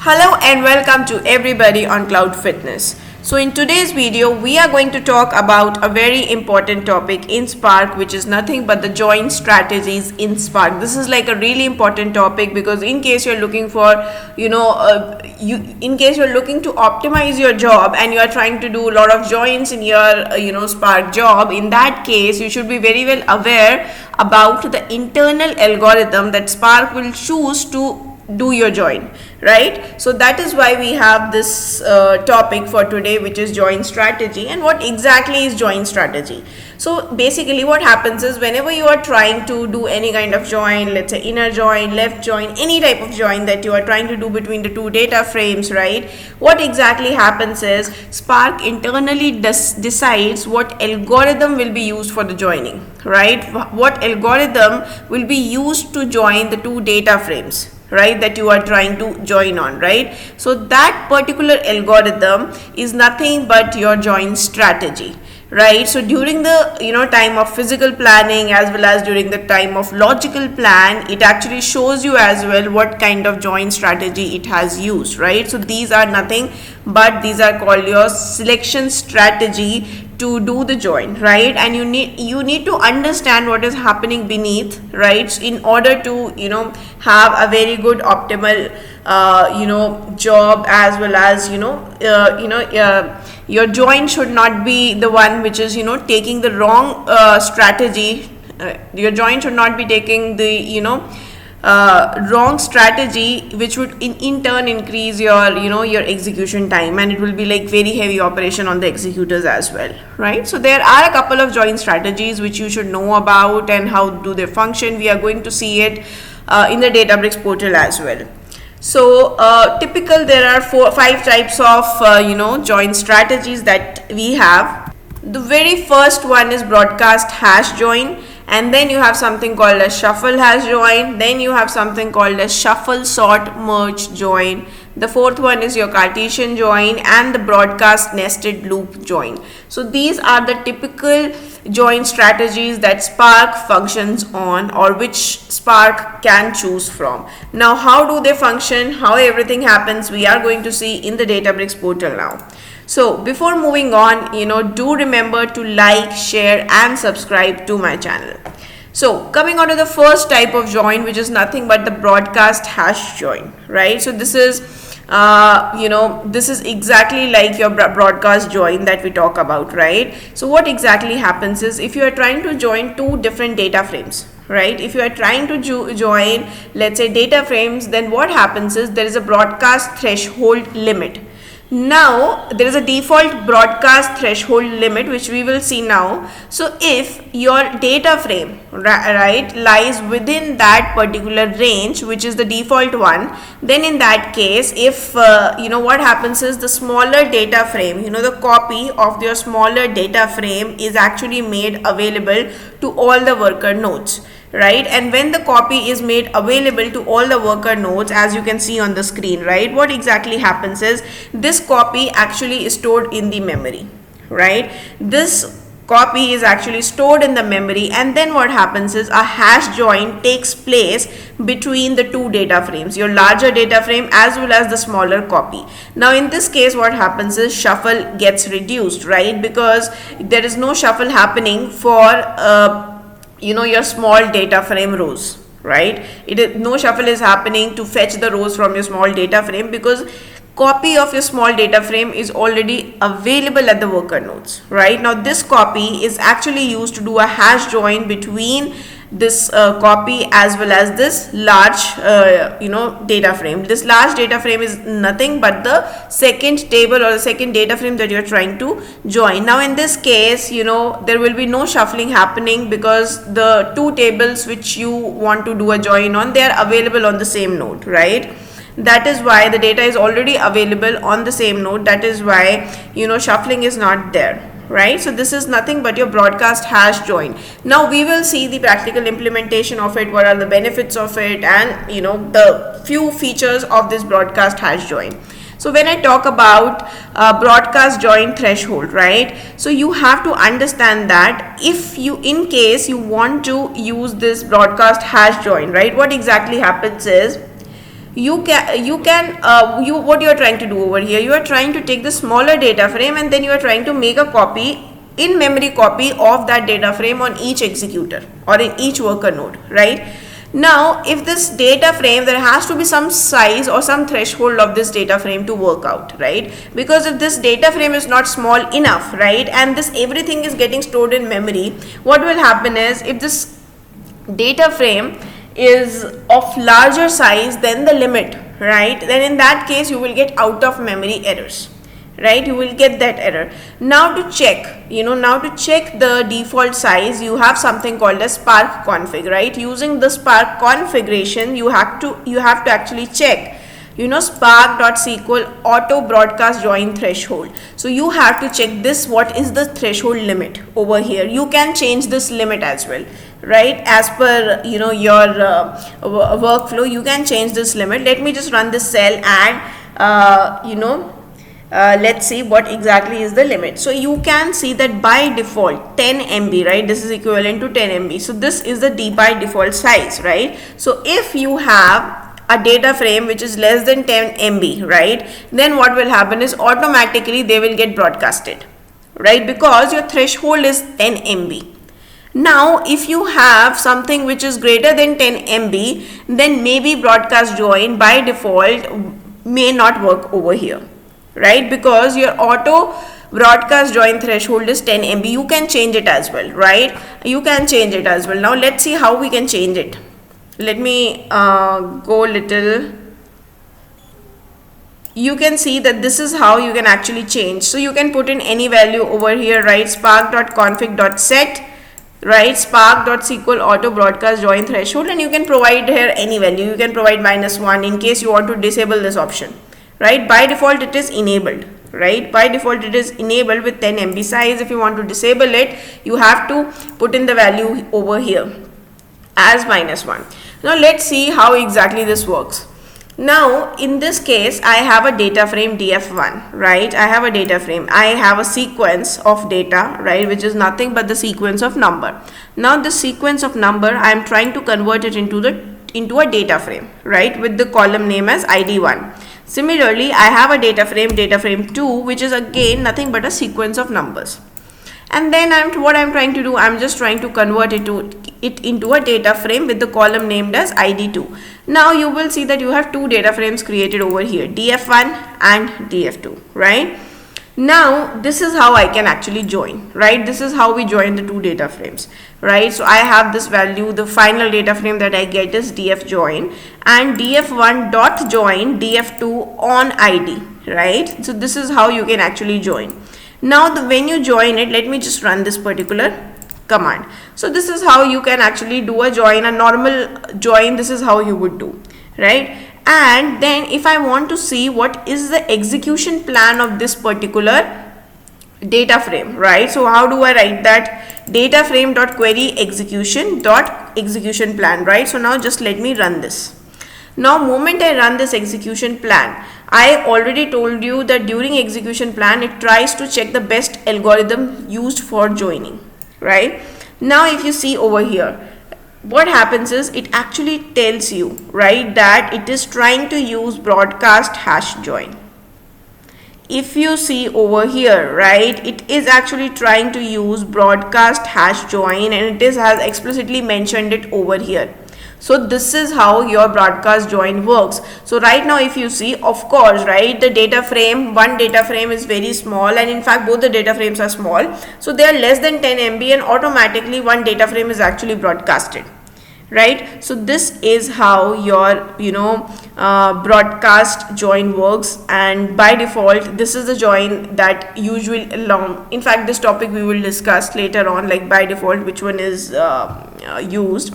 Hello and welcome to everybody on Cloud Fitness. So in today's video, we are going to talk about a very important topic in Spark, which is nothing but the join strategies in Spark. This is like a really important topic because in case you're looking for, in case you're looking to optimize your job and you are trying to do a lot of joins in your, Spark job, in that case, you should be very well aware about the internal algorithm that Spark will choose to do your join, right? So that is why we have this topic for today, which is join strategy. And what exactly is join strategy? So basically what happens is whenever you are trying to do any kind of join, let's say inner join, left join, any type of join that you are trying to do between the two data frames, right? What exactly happens is Spark internally decides what algorithm will be used for the joining, right? What algorithm will be used to join the two data frames, right, that you are trying to join on, right? So that particular algorithm is nothing but your join strategy, right? So during the time of physical planning as well as during the time of logical plan, it actually shows you as well what kind of join strategy it has used, right? So these are nothing but these are called your selection strategy to do the join, right? And you need to understand what is happening beneath, right, in order to have a very good optimal job, as well as your join should not be the one which is taking the wrong strategy. Your join should not be taking the wrong strategy, which would in turn increase your execution time, and it will be like very heavy operation on the executors as well, right? So there are a couple of join strategies which you should know about and how do they function. We are going to see it in the Databricks portal as well. So typical, there are 5 types of join strategies that we have. The very first one is broadcast hash join, and then you have something called a shuffle hash join, then you have something called a shuffle sort merge join. The fourth one is your Cartesian join and the broadcast nested loop join. So these are the typical join strategies that Spark functions on, or which Spark can choose from. Now how do they function, how everything happens, we are going to see in the Databricks portal now. So before moving on, do remember to like, share and subscribe to my channel. So coming on to the first type of join, which is nothing but the broadcast hash join, right? So this is this is exactly like your broadcast join that we talk about, right? So what exactly happens is, if you are trying to join two different data frames, right, if you are trying to join, let's say, data frames, then what happens is there is a broadcast threshold limit. Now there is a default broadcast threshold limit which we will see now. So if your data frame, right, lies within that particular range, which is the default one, then in that case, if what happens is the smaller data frame, the copy of your smaller data frame is actually made available to all the worker nodes, right? And when the copy is made available to all the worker nodes, as you can see on the screen, right, what exactly happens is this copy actually is stored in the memory, right? This copy is actually stored in the memory, and then what happens is a hash join takes place between the two data frames, your larger data frame as well as the smaller copy. Now in this case, what happens is shuffle gets reduced, right, because there is no shuffle happening for your small data frame rows, right? No shuffle is happening to fetch the rows from your small data frame, because copy of your small data frame is already available at the worker nodes, right? Now this copy is actually used to do a hash join between this copy as well as this large data frame. This large data frame is nothing but the second table or the second data frame that you're trying to join. Now in this case, there will be no shuffling happening, because the two tables which you want to do a join on, they are available on the same node, right? That is why the data is already available on the same node. That is why shuffling is not there, right? So this is nothing but your broadcast hash join. Now we will see the practical implementation of it, what are the benefits of it, and the few features of this broadcast hash join. So when I talk about broadcast join threshold, right, so you have to understand that if you, in case you want to use this broadcast hash join, right, what exactly happens is what you are trying to do over here, you are trying to take the smaller data frame and then you are trying to make a copy, in memory copy of that data frame on each executor or in each worker node, right? Now if this data frame, there has to be some size or some threshold of this data frame to work out, right? Because if this data frame is not small enough, right, and this everything is getting stored in memory, what will happen is, if this data frame is of larger size than the limit, right, then in that case you will get out of memory errors, right? You will get that error. Now to check, the default size, you have something called as Spark config, right? Using the Spark configuration, you have to actually check, spark.sql auto broadcast join threshold. So you have to check this, what is the threshold limit over here. You can change this limit as well, right? As per your workflow, you can change this limit. Let me just run this cell and let's see what exactly is the limit. So you can see that by default 10 MB, right? This is equivalent to 10 MB. So this is the by default size, right? So if you have a data frame which is less than 10 MB, right, then what will happen is automatically they will get broadcasted, right? Because your threshold is 10 MB. Now if you have something which is greater than 10 MB, then maybe broadcast join by default may not work over here, right? Because your auto broadcast join threshold is 10 MB. You can change it as well, right? You can change it as well. Now let's see how we can change it. Let me go little. You can see that this is how you can actually change. So you can put in any value over here, right? Spark.config.set, right? Spark.sql auto broadcast join threshold, and you can provide here any value. You can provide -1 in case you want to disable this option, right? By default it is enabled, right? By default it is enabled with 10 MB size. If you want to disable it, you have to put in the value over here as -1. Now let's see how exactly this works. Now in this case I have a data frame df1, right? I have a data frame, I have a sequence of data, right, which is nothing but the sequence of number. Now the sequence of number, I am trying to convert it into a data frame, right, with the column name as id1. Similarly, I have a data frame 2, which is again nothing but a sequence of numbers. And then what I'm trying to do, I'm just trying to convert it into a data frame with the column named as id2. Now you will see that you have two data frames created over here, df1 and df2, right? Now this is how I can actually join, right? This is how we join the two data frames, right? So I have this value, the final data frame that I get is df join, and df1 dot join df2 on id, right? So this is how you can actually join. Now when you join it, let me just run this particular command. So this is how you can actually do a join, a normal join. This is how you would do, right? And then if I want to see what is the execution plan of this particular data frame, right? So how do I write that? Data frame dot query execution dot execution plan, right? So now just let me run this. Now moment I run this execution plan, I already told you that during execution plan it tries to check the best algorithm used for joining, right? Now if you see over here, what happens is it actually tells you, right, that it is trying to use broadcast hash join. If you see over here, right, it is actually trying to use broadcast hash join, and it has explicitly mentioned it over here. So this is how your broadcast join works. So right now if you see, of course, right, the data frame, one data frame is very small, and in fact both the data frames are small, so they are less than 10 MB, and automatically one data frame is actually broadcasted, right? So this is how your broadcast join works, and by default this is the join that usually in fact this topic we will discuss later on, like by default which one is used.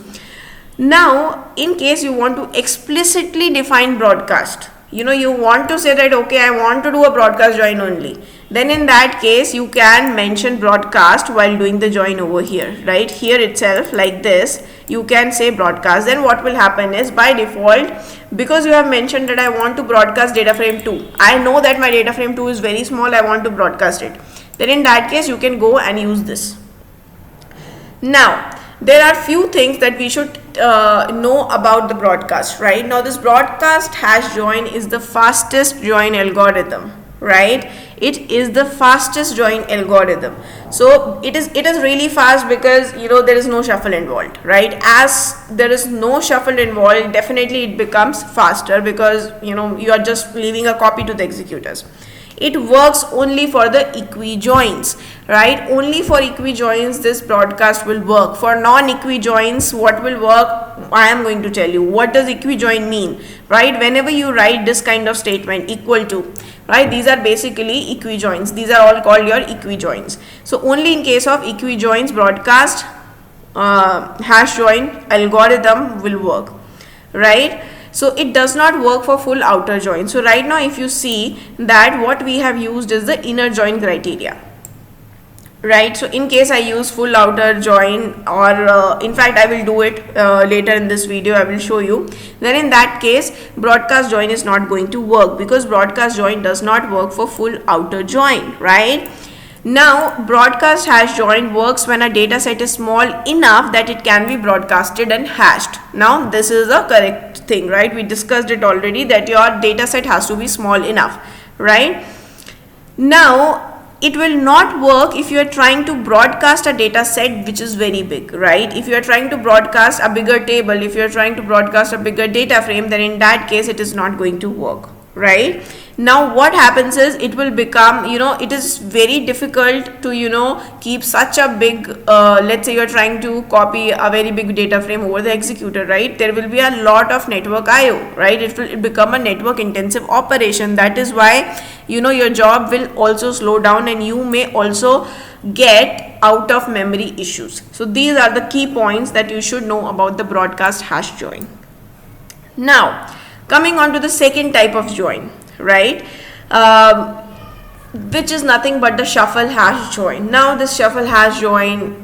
Now in case you want to explicitly define broadcast, you want to say that okay, I want to do a broadcast join only, then in that case you can mention broadcast while doing the join over here, right? Here itself, like this, you can say broadcast. Then what will happen is, by default, because you have mentioned that I want to broadcast data frame 2, I know that my data frame 2 is very small, I want to broadcast it, then in that case you can go and use this. Now there are few things that we should know about the broadcast, right? Now this broadcast hash join is the fastest join algorithm, right? It is the fastest join algorithm. So it is really fast because there is no shuffle involved, right? As there is no shuffle involved, definitely it becomes faster because you are just leaving a copy to the executors. It works only for the equi-joins, right? Only for equi-joins this broadcast will work. For non-equi-joins, what will work? I am going to tell you. What does equi-join mean, right? Whenever you write this kind of statement, equal to, right? These are basically equi-joins. These are all called your equi-joins. So only in case of equi-joins, broadcast hash join algorithm will work, right? So it does not work for full outer join. So right now if you see that what we have used is the inner join criteria, right? So in case I use full outer join, or in fact I will do it later in this video, I will show you, then in that case broadcast join is not going to work because broadcast join does not work for full outer join, right? Now broadcast hash join works when a data set is small enough that it can be broadcasted and hashed. Now this is a correct thing, right? We discussed it already that your data set has to be small enough, right? Now it will not work if you are trying to broadcast a data set which is very big, right? If you are trying to broadcast a bigger table, if you are trying to broadcast a bigger data frame, then in that case it is not going to work, right? Now what happens is it will become, it is very difficult to keep such a big let's say you are trying to copy a very big data frame over the executor, right? There will be a lot of network IO, right? It will become a network intensive operation. That is why your job will also slow down and you may also get out of memory issues. So these are the key points that you should know about the broadcast hash join. Now coming on to the second type of join, right, which is nothing but the shuffle hash join. Now this shuffle hash join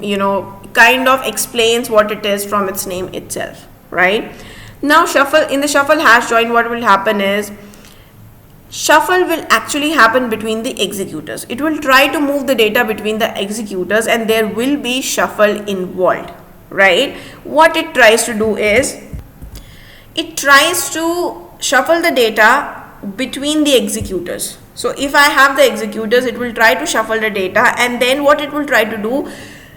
kind of explains what it is from its name itself, right? Now in the shuffle hash join, what will happen is shuffle will actually happen between the executors. It will try to move the data between the executors and there will be shuffle involved, right? What it tries to do is it tries to shuffle the data between the executors. So if I have the executors, it will try to shuffle the data, and then what it will try to do,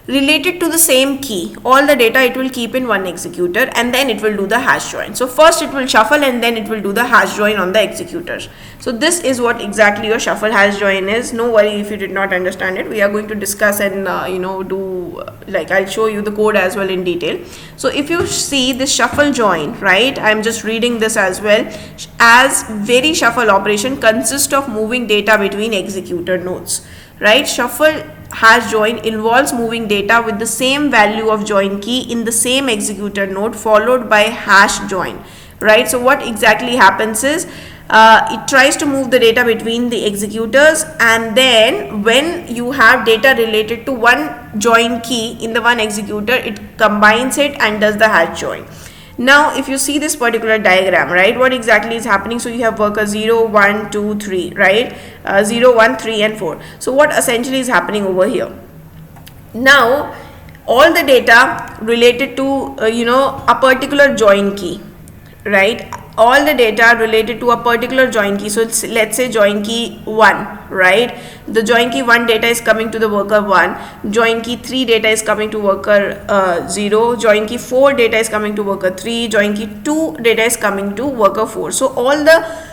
related to the same key, all the data it will keep in one executor, and then it will do the hash join. So first it will shuffle and then it will do the hash join on the executors. So this is what exactly your shuffle hash join is. No worry if you did not understand it. We are going to discuss and do, like, I'll show you the code as well in detail. So if you see this shuffle join, right, I'm just reading this as well, as very shuffle operation consists of moving data between executor nodes, right? Shuffle hash join involves moving data with the same value of join key in the same executor node followed by hash join, right? So what exactly happens is it tries to move the data between the executors, and then when you have data related to one join key in the one executor, it combines it and does the hash join. Now if you see this particular diagram, right, what exactly is happening? So you have worker 0, 1, 2, 3, right? 0, 1, 3 and 4. So what essentially is happening over here? Now all the data related to a particular join key, right? All the data related to a particular join key. So let's say join key 1, right? The join key 1 data is coming to the worker 1, join key 3 data is coming to worker 0, join key 4 data is coming to worker 3, join key 2 data is coming to worker 4. So all the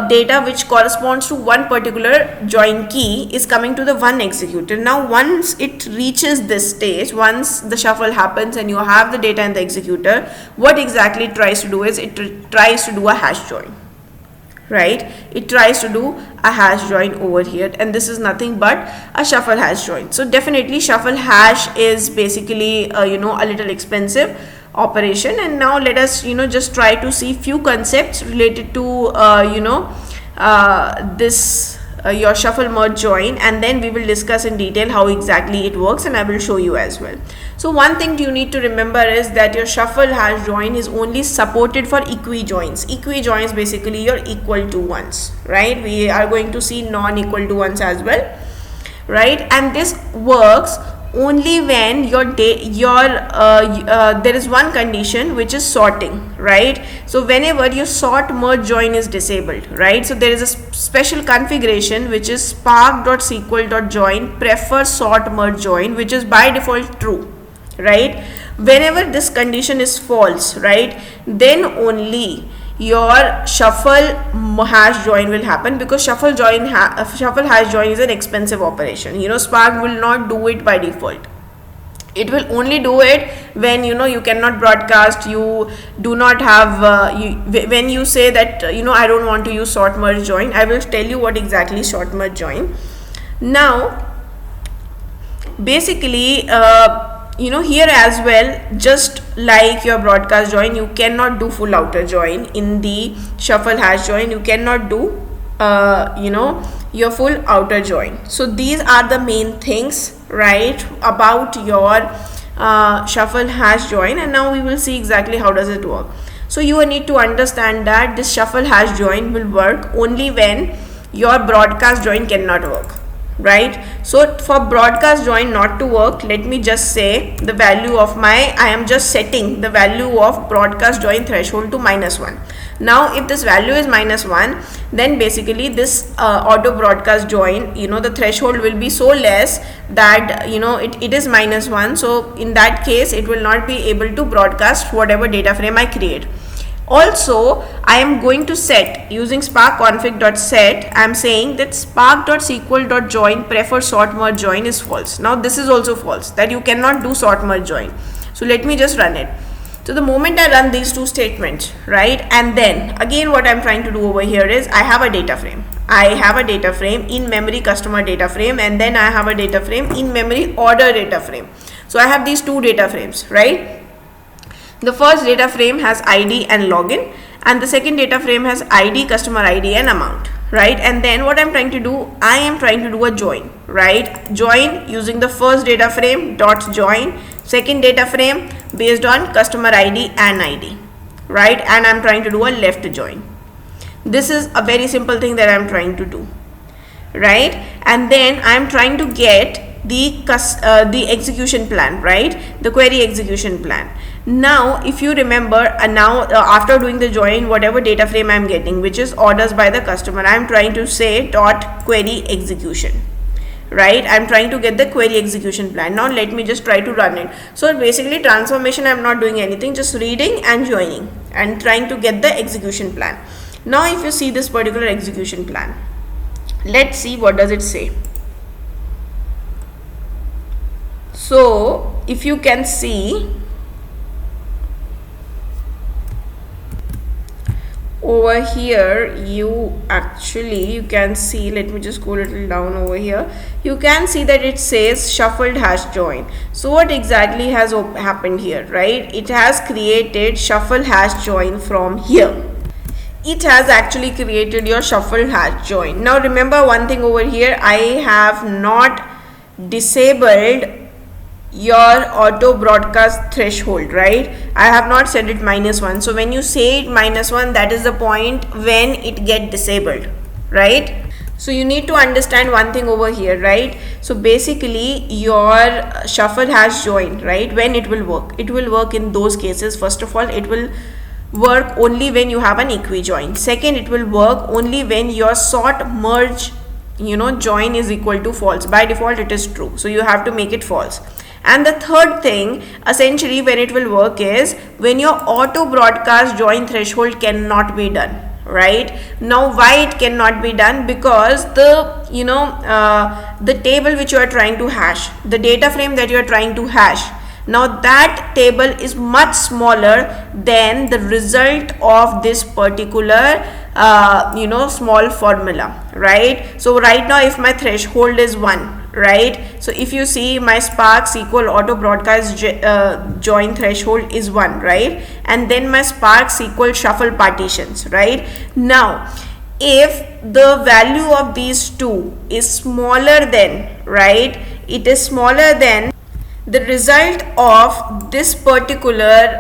data which corresponds to one particular join key is coming to the one executor. Now once it reaches this stage, once the shuffle happens and you have the data in the executor, what exactly it tries to do is it tries to do a hash join, right? It tries to do a hash join over here, and this is nothing but a shuffle hash join. So definitely shuffle hash is basically a little expensive operation. And now let us just try to see few concepts related to this your shuffle merge join, and then we will discuss in detail how exactly it works, and I will show you as well. So one thing you need to remember is that your shuffle hash join is only supported for equi-joins. Equi-joins basically your equal to ones, right? We are going to see non-equal to ones as well, right? And this works only when there is one condition which is sorting, right? So whenever your sort merge join is disabled, right? So there is a special configuration which is spark.sql.join prefer sort merge join, which is by default true, right? Whenever this condition is false, right, then only your shuffle hash join will happen, because shuffle hash join is an expensive operation. Spark will not do it by default. It will only do it when you cannot broadcast, you do not have when you say that I don't want to use sort merge join. I will tell you what exactly sort merge join. Now basically here as well, just like your broadcast join, you cannot do full outer join. In the shuffle hash join, you cannot do your full outer join. So these are the main things, right, about your shuffle hash join. And now we will see exactly how does it work. So you need to understand that this shuffle hash join will work only when your broadcast join cannot work, right? So for broadcast join not to work, let me just say the value of I am just setting the value of broadcast join threshold to -1. Now if this value is -1, then basically this auto broadcast join, the threshold will be so less that it is -1. So in that case it will not be able to broadcast whatever data frame I create. Also, I am going to set using spark config.set. I am saying that spark.sql.join prefer sort merge join is false. Now this is also false, that you cannot do sort merge join. So let me just run it. So the moment I run these two statements, right, and then again what I am trying to do over here is I have a data frame. I have a data frame in memory customer data frame, and then I have a data frame in memory order data frame. So I have these two data frames, right? The first data frame has ID and login, and the second data frame has ID, customer ID and amount, right? And then what I'm trying to do, I am trying to do a join, right? Join using the first data frame dot join, second data frame based on customer ID and ID, right? And I'm trying to do a left join. This is a very simple thing that I'm trying to do, right? And then I'm trying to get the execution plan, right? The query execution plan. Now if you remember, after doing the join, whatever data frame I'm getting, which is orders by the customer, I'm trying to say dot query execution, right? I'm trying to get the query execution plan. Now let me just try to run it. So basically transformation, I'm not doing anything, just reading and joining and trying to get the execution plan. Now if you see this particular execution plan, let's see what does it say. So if you can see over here, you can see, let me just go a little down over here, you can see that it says shuffled hash join. So what exactly has happened here, right? It has created shuffle hash join from here. It has actually created your shuffle hash join. Now remember one thing over here, I have not disabled your auto broadcast threshold, right? I have not set it -1. So when you say it -1, that is the point when it get disabled, right? So you need to understand one thing over here, right? So basically your shuffle hash join, right, when it will work in those cases. First of all, it will work only when you have an equi join. Second, it will work only when your sort merge join is equal to false. By default it is true, so you have to make it false. And the third thing essentially when it will work is when your auto broadcast join threshold cannot be done, right? Now why it cannot be done? Because the table which you are trying to hash, the data frame that you are trying to hash, now that table is much smaller than the result of this particular small formula, right? So right now if my threshold is 1, right, so if you see my spark SQL auto broadcast join threshold is 1, right, and then my spark SQL shuffle partitions, right? Now if the value of these two is smaller than, right, it is smaller than the result of this particular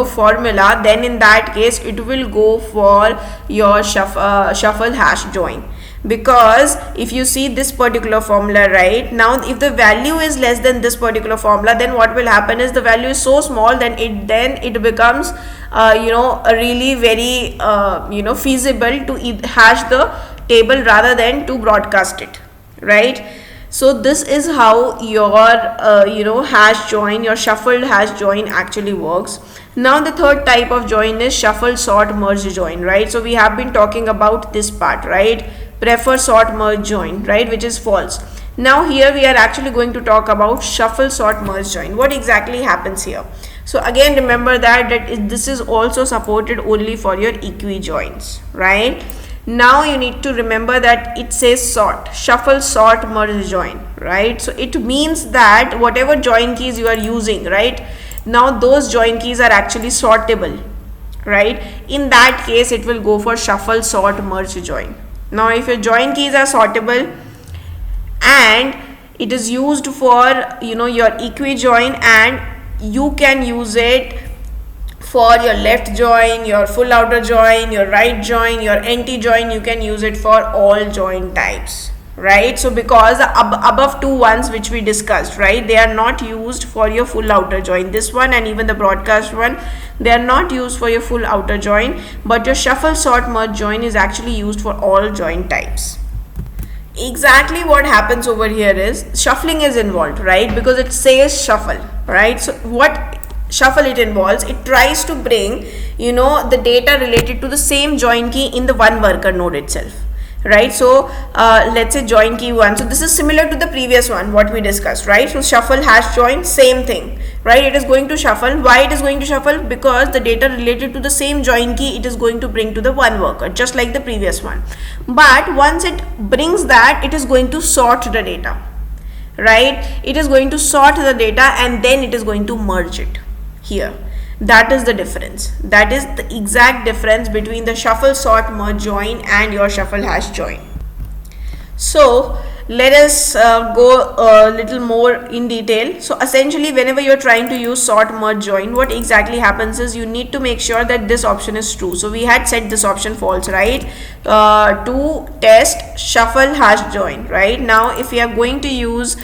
formula, then in that case it will go for your shuffle hash join. because if you see this particular formula, right, now if the value is less than this particular formula, then what will happen is the value is so small, then it becomes really very feasible to hash the table rather than to broadcast it, right? So this is how your hash join, your shuffled hash join actually works. Now the third type of join is shuffle, sort, merge join, right? So we have been talking about this part, right? Prefer, sort, merge join, right, which is false. Now here we are actually going to talk about shuffle, sort, merge join. What exactly happens here? So again, remember that this is also supported only for your equi joins, right? Now you need to remember that it says sort, shuffle, sort, merge join, right? So it means that whatever join keys you are using, right, now those join keys are actually sortable, right? In that case, it will go for shuffle, sort, merge join. Now if your join keys are sortable and it is used for your equi join, and you can use it for your left join, your full outer join, your right join, your NT join, you can use it for all join types, right? So because the above two ones which we discussed, right, they are not used for your full outer join. This one and even the broadcast one, they are not used for your full outer join, but your shuffle, sort, merge join is actually used for all join types. Exactly what happens over here is shuffling is involved, right, because it says shuffle, right? So what shuffle it involves, it tries to bring the data related to the same join key in the one worker node itself, right? So let's say join key 1, so this is similar to the previous one what we discussed, right? So shuffle hash join, same thing, right? It is going to shuffle. Why it is going to shuffle? Because the data related to the same join key it is going to bring to the one worker, just like the previous one. But once it brings that, it is going to sort the data, right? It is going to sort the data and then it is going to merge it here. That is the difference. That is the exact difference between the shuffle, sort, merge join and your shuffle hash join. So let us go a little more in detail. So essentially, whenever you're trying to use sort, merge, join, what exactly happens is you need to make sure that this option is true. So we had set this option false, right, to test shuffle, hash, join, right? Now if we are going to use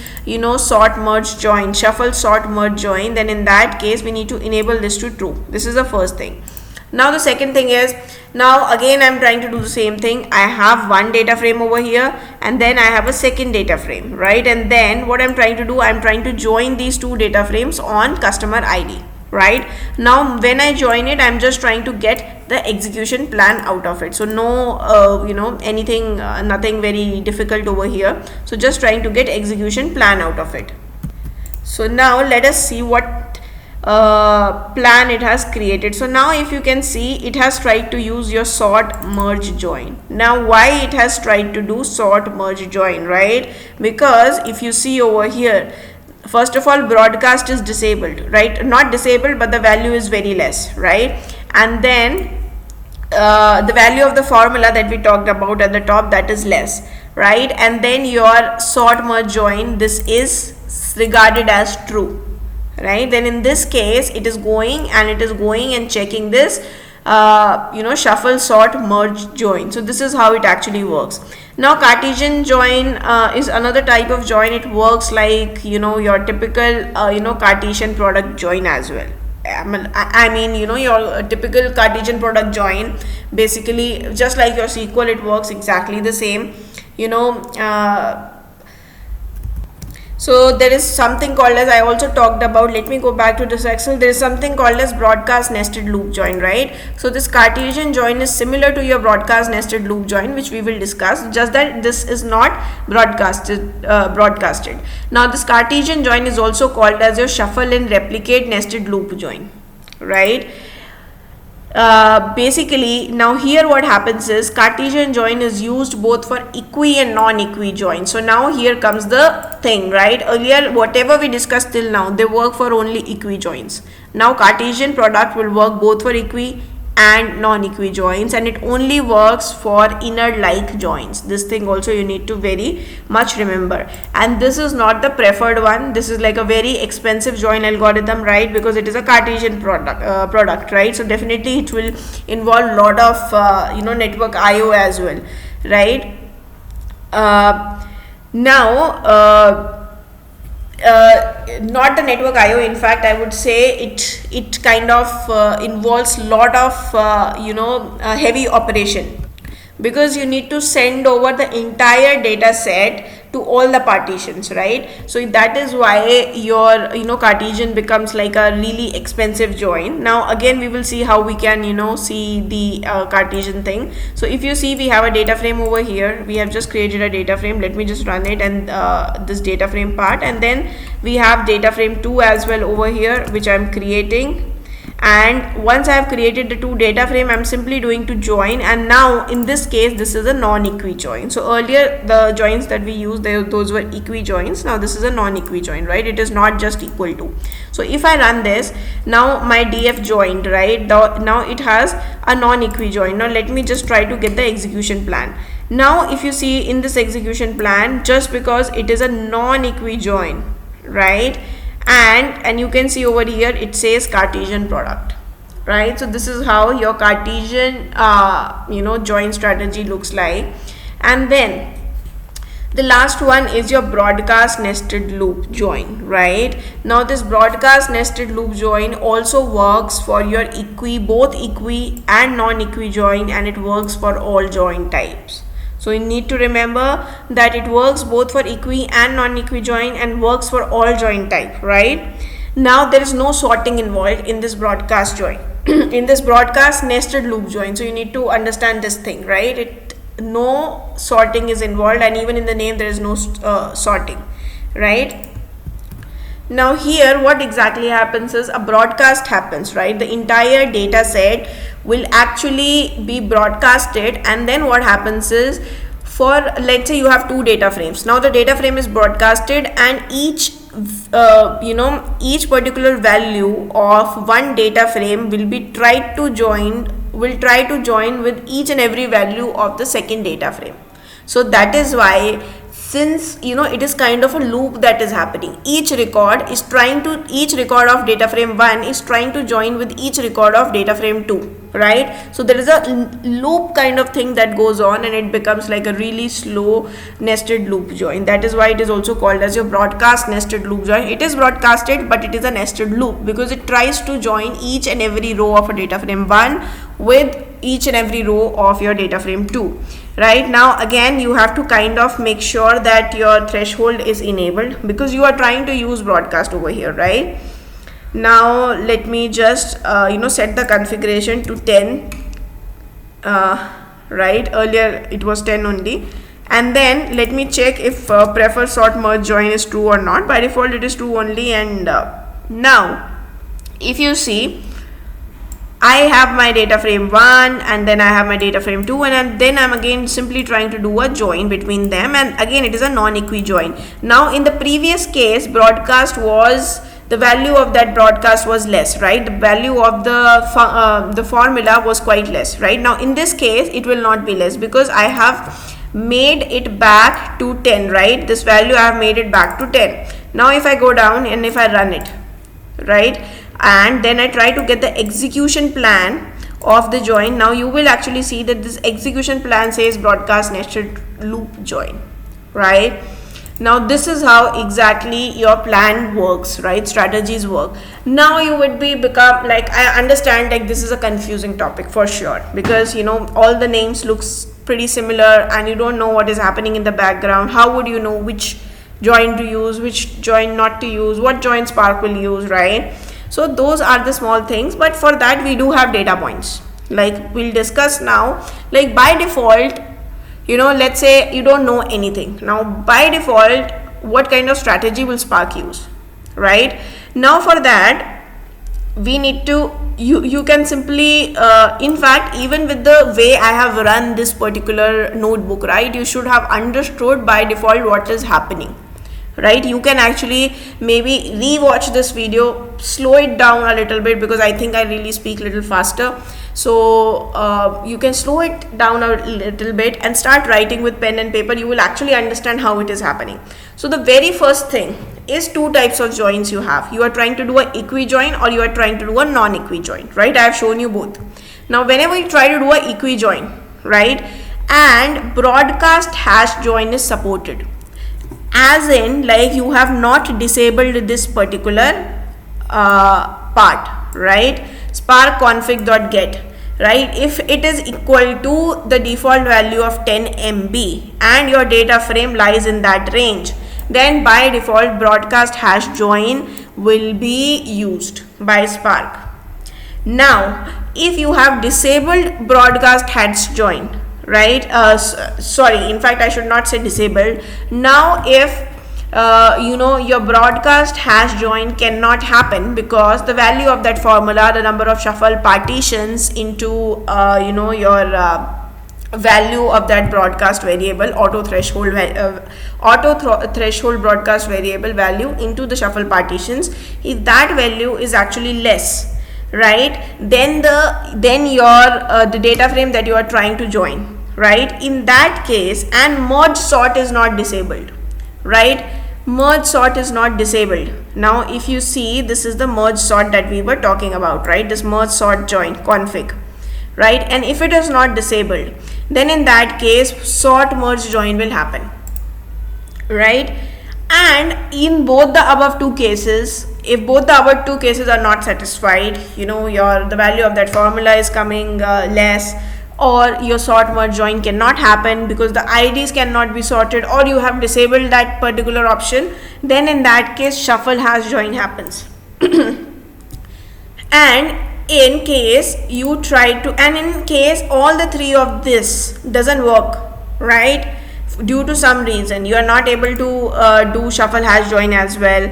sort, merge, join, shuffle, sort, merge, join, then in that case we need to enable this to true. This is the first thing. Now the second thing is, now again I'm trying to do the same thing. I have one data frame over here and then I have a second data frame, right? And then what I'm trying to do, I'm trying to join these two data frames on customer ID, right? Now when I join it, I'm just trying to get the execution plan out of it. So no nothing very difficult over here. So just trying to get execution plan out of it. So now let us see what plan it has created. So now if you can see, it has tried to use your sort, merge, join. Now why it has tried to do sort, merge, join, right? Because if you see over here, first of all, broadcast is disabled, right? Not disabled, but the value is very less, right? And then the value of the formula that we talked about at the top, that is less, right? And then your sort, merge, join, this is regarded as true, right? Then in this case it is going and checking this shuffle, sort, merge, join. So this is how it actually works. Now Cartesian join is another type of join. It works like your typical Cartesian product join as well. I mean your typical Cartesian product join, basically just like your SQL, it works exactly the same. So there is something called as, I also talked about, let me go back to this Excel, there is something called as broadcast nested loop join, right? So this Cartesian join is similar to your broadcast nested loop join, which we will discuss, just that this is not broadcasted. Now this Cartesian join is also called as your shuffle and replicate nested loop join, right? Basically now here what happens is Cartesian join is used both for equi and non-equi join. So now here comes the thing, right? Earlier whatever we discussed till now, they work for only equi joins. Now Cartesian product will work both for equi and non-equi joins, and it only works for inner like joins. This thing also you need to very much remember. And this is not the preferred one. This is like a very expensive join algorithm, right? Because it is a Cartesian product, right? So definitely it will involve lot of network IO as well, right? Now not the network IO. In fact, I would say it kind of involves lot of heavy operation, because you need to send over the entire data set to all the partitions, right? So that is why your Cartesian becomes like a really expensive join. Now again we will see how we can see the Cartesian thing. So if you see, we have a data frame over here. We have just created a data frame. Let me just run it, and this data frame part, and then we have data frame 2 as well over here, which I'm creating. And once I have created the two data frame, I'm simply doing to join. And now in this case, this is a non-equi join. So earlier the joins that we used, those were equi joins. Now this is a non-equi join, right? It is not just equal to. So if I run this, now my df joined, right? Now it has a non-equi join. Now let me just try to get the execution plan. Now if you see in this execution plan, just because it is a non-equi join, right? And you can see over here it says Cartesian product, right? So this is how your Cartesian join strategy looks like. And then the last one is your broadcast nested loop join, right? Now this broadcast nested loop join also works for your both equi and non-equi join, and it works for all join types. So you need to remember that it works both for equi and non-equi join, and works for all join type, right? Now there is no sorting involved in this broadcast join, in this broadcast nested loop join. So you need to understand this thing, right? No sorting is involved, and even in the name there is no sorting, right? Now here what exactly happens is a broadcast happens, right? The entire data set will actually be broadcasted, and then what happens is, for let's say you have two data frames. Now the data frame is broadcasted, and each particular value of one data frame will try to join with each and every value of the second data frame. So that is why, since it is kind of a loop that is happening, each record of data frame 1 is trying to join with each record of data frame 2, right? So there is a loop kind of thing that goes on, and it becomes like a really slow nested loop join. That is why it is also called as your broadcast nested loop join. It is broadcasted, but it is a nested loop because it tries to join each and every row of a data frame 1 with each and every row of your data frame 2. Right now again you have to kind of make sure that your threshold is enabled, because you are trying to use broadcast over here, right? Now let me just set the configuration to 10, right? Earlier it was 10 only. And then let me check if prefer sort merge join is true or not. By default it is true only. And now if you see, I have my data frame 1, and then I have my data frame 2, and then I'm again simply trying to do a join between them, and again it is a non-equi join. Now in the previous case, the value of that broadcast was less, right? The value of the formula was quite less, right? Now in this case it will not be less, because I have made it back to 10, right? This value I have made it back to 10. Now if I go down and if I run it, right, and then I try to get the execution plan of the join, now you will actually see that this execution plan says broadcast nested loop join, right? Now this is how exactly your plan works, right? Strategies work. Now you would become like, I understand like this is a confusing topic for sure, because all the names looks pretty similar and you don't know what is happening in the background. How would you know which join to use, which join not to use, what join Spark will use, right? So those are the small things, but for that we do have data points, like we'll discuss now. Like by default, let's say you don't know anything. Now by default, what kind of strategy will Spark use, right? Now for that we need to, you can simply in fact, even with the way I have run this particular notebook, right, you should have understood by default what is happening, right? You can actually maybe re-watch this video, slow it down a little bit, because I think I really speak a little faster. So you can slow it down a little bit and start writing with pen and paper. You will actually understand how it is happening. So the very first thing is two types of joins you have. You are trying to do a equi join, or you are trying to do a non-equi join, right? I have shown you both. Now whenever you try to do a equi join, right, and broadcast hash join is supported, as in like you have not disabled this particular part, right? Spark config.get, right? If it is equal to the default value of 10 MB and your data frame lies in that range, then by default broadcast hash join will be used by Spark. Now if you have disabled broadcast hash join, right, sorry, in fact I should not say disabled. Now if your broadcast hash join cannot happen because the value of that formula, the number of shuffle partitions into your value of that broadcast variable, auto threshold broadcast variable value into the shuffle partitions, if that value is actually less, right, then the data frame that you are trying to join, right, in that case, and merge sort is not disabled, right, merge sort is not disabled. Now if you see, this is the merge sort that we were talking about, right, this merge sort join config, right, and if it is not disabled, then in that case sort merge join will happen, right? And in both the above two cases, if both the above two cases are not satisfied, the value of that formula is coming less, or your sort merge join cannot happen because the IDs cannot be sorted, or you have disabled that particular option, then in that case shuffle hash join happens. And in case you try to, and in case all the three of this doesn't work, right, due to some reason you are not able to do shuffle hash join as well,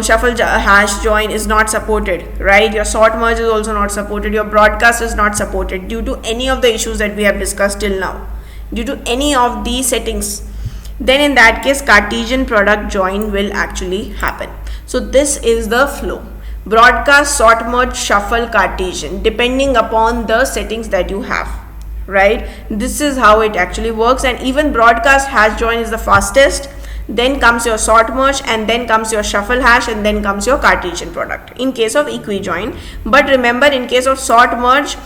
shuffle hash join is not supported, right, your sort merge is also not supported, your broadcast is not supported due to any of the issues that we have discussed till now, due to any of these settings, then in that case Cartesian product join will actually happen. So this is the flow: broadcast, sort merge, shuffle, Cartesian, depending upon the settings that you have, right? This is how it actually works. And even broadcast hash join is the fastest, then comes your sort merge, and then comes your shuffle hash, and then comes your Cartesian product in case of equi join. But remember, in case of sort merge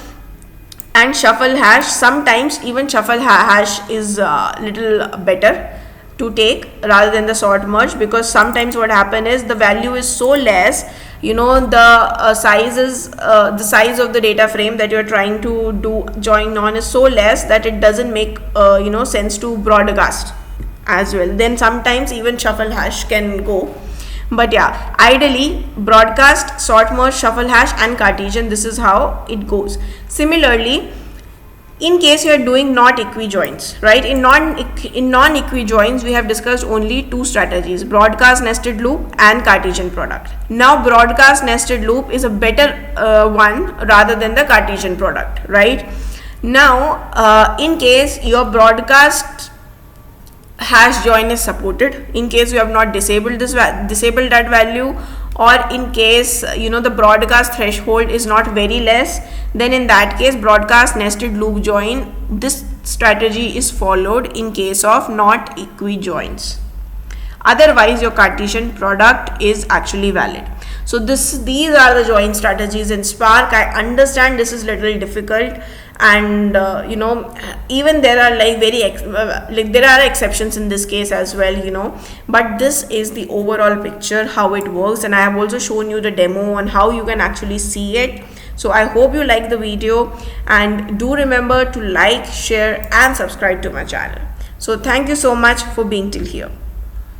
and shuffle hash, sometimes even shuffle hash is little better to take rather than the sort merge, because sometimes what happen is the value is so less, the size of the data frame that you're trying to do join on is so less that it doesn't make sense to broadcast as well. Then sometimes even shuffle hash can go. But yeah, ideally broadcast, sort merge, shuffle hash and Cartesian, this is how it goes. Similarly, in case you are doing not equi joins, right, in non-equi joins we have discussed only two strategies: broadcast nested loop and Cartesian product. Now broadcast nested loop is a better one rather than the Cartesian product, right? Now in case your broadcast hash join is supported, in case you have not disabled that value, or in case the broadcast threshold is not very less, then in that case broadcast nested loop join, this strategy is followed in case of not equi joins. Otherwise your Cartesian product is actually valid. So these are the join strategies in Spark. I understand this is little difficult, and even there are there are exceptions in this case as well, but this is the overall picture how it works, and I have also shown you the demo on how you can actually see it. So I hope you like the video, and do remember to like, share and subscribe to my channel. So thank you so much for being till here.